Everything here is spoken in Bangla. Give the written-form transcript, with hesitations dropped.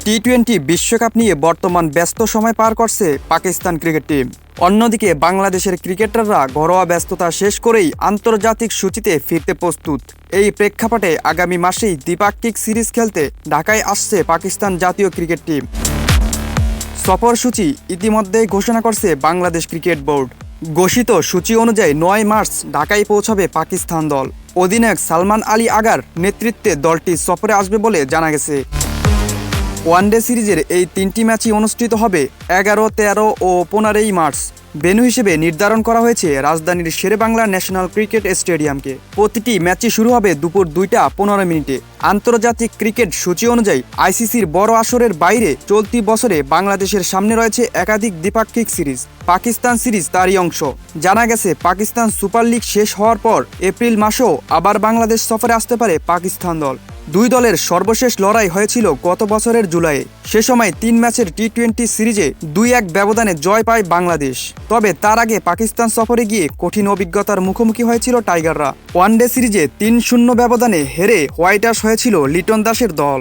টি-20 বিশ্বকাপ নিয়ে বর্তমান ব্যস্ত সময় পার করছে পাকিস্তান ক্রিকেট টিম। অন্যদিকে বাংলাদেশের ক্রিকেটাররা ঘরোয়া ব্যস্ততা শেষ করেই আন্তর্জাতিক সূচিতে ফিরতে প্রস্তুত। এই প্রেক্ষাপটে আগামী মাসেই দ্বিপাক্ষিক সিরিজ খেলতে ঢাকায় আসছে পাকিস্তান জাতীয় ক্রিকেট টিম। সফরসূচি ইতিমধ্যেই ঘোষণা করছে বাংলাদেশ ক্রিকেট বোর্ড। ঘোষিত সূচি অনুযায়ী 9 মার্চ ঢাকায় পৌঁছাবে পাকিস্তান দল। অধিনায়ক সালমান আলী আগার নেতৃত্বে দলটি সফরে আসবে বলে জানা গেছে। ওয়ানডে সিরিজের এই 3টি ম্যাচই অনুষ্ঠিত হবে 11, 13 ও 15 মার্চ। ভেন্যু হিসেবে নির্ধারণ করা হয়েছে রাজধানীর শেরেবাংলা ন্যাশনাল ক্রিকেট স্টেডিয়ামকে। প্রতিটি ম্যাচই শুরু হবে দুপুর 2টা 15 মিনিটে। আন্তর্জাতিক ক্রিকেট সূচি অনুযায়ী আইসিসির বড় আসরের বাইরে চলতি বছরে বাংলাদেশের সামনে রয়েছে একাধিক দ্বিপাক্ষিক সিরিজ। পাকিস্তান সিরিজ তারই অংশ। জানা গেছে পাকিস্তান সুপার লিগ শেষ হওয়ার পর এপ্রিল মাসেও আবার বাংলাদেশ সফরে আসতে পারে পাকিস্তান দল। দুই দলের সর্বশেষ লড়াই হয়েছিল গত বছরের জুলাইয়ে। সে সময় 3 ম্যাচের টি-20 সিরিজে 2-1 ব্যবধানে জয় পায় বাংলাদেশ। তবে তার আগে পাকিস্তান সফরে গিয়ে কঠিন অভিজ্ঞতার মুখোমুখি হয়েছিল টাইগাররা। ওয়ানডে সিরিজে 3-0 ব্যবধানে হেরে হোয়াইট ওয়াশ হয়েছিল লিটন দাসের দল।